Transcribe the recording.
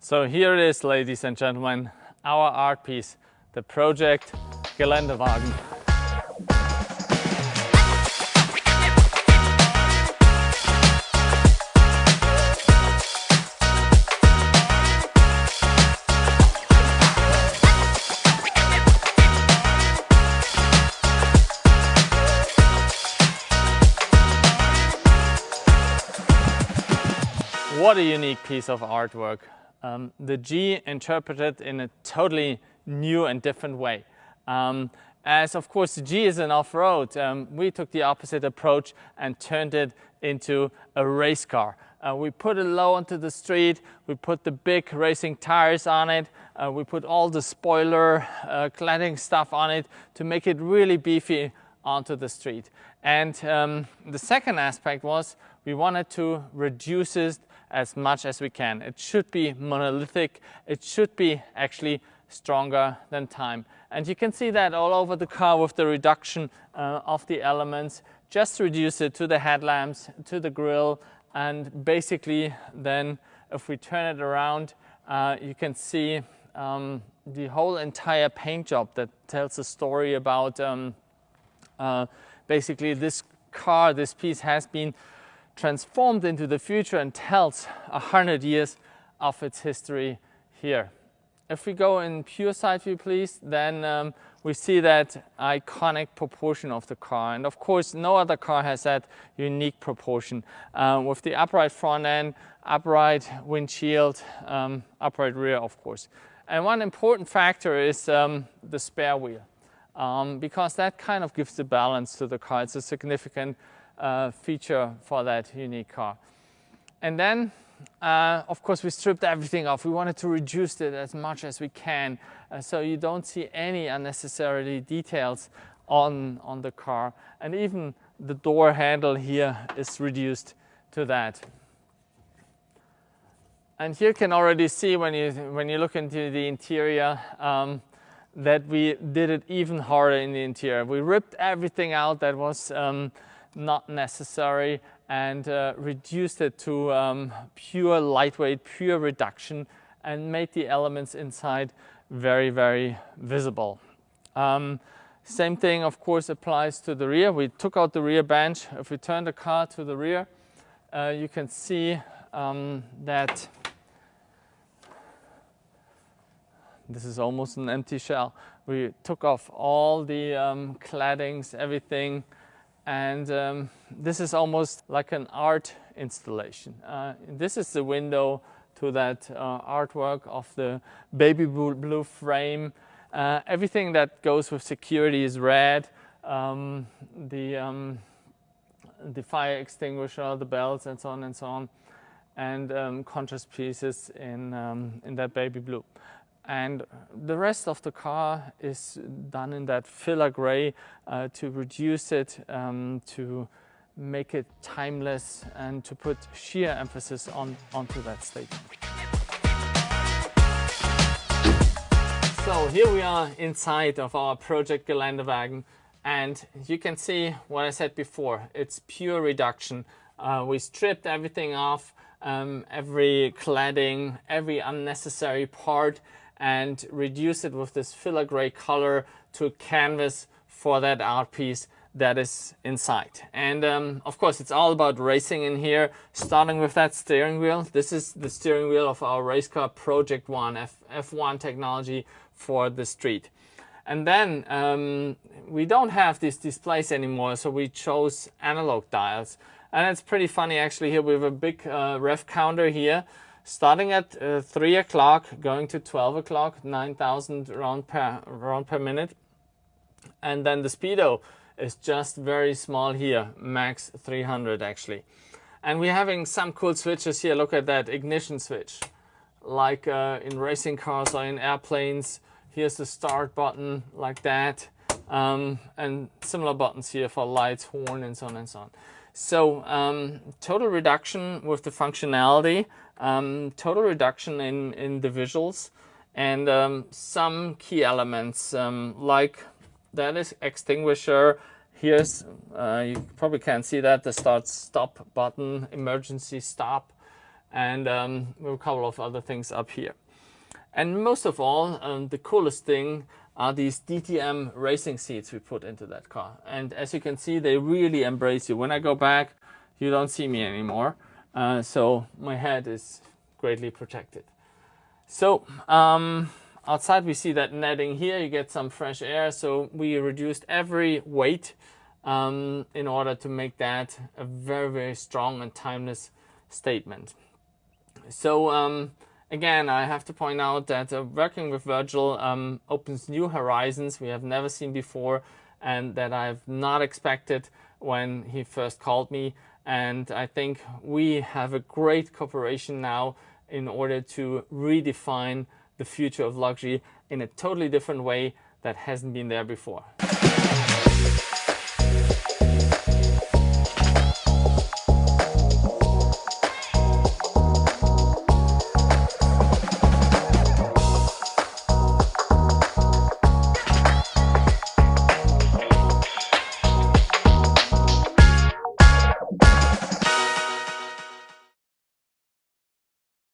So here it is, ladies and gentlemen, our art piece, the project Geländewagen. What a unique piece of artwork. The G interpreted in a totally new and different way. As of course the G is an off-road, we took the opposite approach and turned it into a race car. We put it low onto the street, we put the big racing tires on it, we put all the spoiler cladding stuff on it to make it really beefy onto the street. And the second aspect was we wanted to reduce it as much as we can. It should be monolithic, it should be actually stronger than time. And you can see that all over the car with the reduction of the elements. Just reduce it to the headlamps, to the grille, and basically then if we turn it around, you can see the whole entire paint job that tells a story about basically this car, this piece has been transformed into the future and tells 100 years of its history here. If we go in pure side view, please, then we see that iconic proportion of the car. And of course, no other car has that unique proportion. With the upright front end, upright windshield, upright rear, of course. And one important factor is the spare wheel, because that kind of gives the balance to the car. It's a significant feature for that unique car. And then of course we stripped everything off. We wanted to reduce it as much as we can, so you don't see any unnecessary details on the car, and even the door handle here is reduced to that. And here you can already see when you look into the interior that we did it even harder in the interior. We ripped everything out that was not necessary and reduced it to pure lightweight, pure reduction, and made the elements inside very, very visible. Same thing of course applies to the rear. We took out the rear bench. If we turn the car to the rear, you can see that this is almost an empty shell. We took off all the claddings, everything, and this is almost like an art installation. This is the window to that artwork of the baby blue frame. Everything that goes with security is red. The fire extinguisher, the bells, and so on and so on, and contrast pieces in that baby blue. And the rest of the car is done in that filler gray to reduce it, to make it timeless, and to put sheer emphasis onto that statement. So here we are inside of our project Geländewagen, and you can see what I said before. It's pure reduction. We stripped everything off, every cladding, every unnecessary part, and reduce it with this filler gray color to a canvas for that art piece that is inside. And of course it's all about racing in here, starting with that steering wheel. This is the steering wheel of our race car Project One, F1 technology for the street. And then we don't have these displays anymore, so we chose analog dials. And it's pretty funny actually. Here we have a big rev counter here, starting at 3 o'clock, going to 12 o'clock, 9,000 round per minute. And then the speedo is just very small here, max 300 actually. And we're having some cool switches here. Look at that ignition switch, like in racing cars or in airplanes. Here's the start button, like that, and similar buttons here for lights, horn, and so on and so on. So total reduction with the functionality, total reduction in the visuals, and some key elements like that is extinguisher. Here's, you probably can't see that, the start-stop button, emergency stop, and a couple of other things up here. And most of all, the coolest thing are these DTM racing seats we put into that car. And as you can see, they really embrace you. When I go back, you don't see me anymore. So my head is greatly protected. So outside we see that netting here, you get some fresh air. So we reduced every weight in order to make that a very, very strong and timeless statement. So again, I have to point out that working with Virgil opens new horizons we have never seen before, and that I've not expected when he first called me. And I think we have a great cooperation now in order to redefine the future of luxury in a totally different way that hasn't been there before.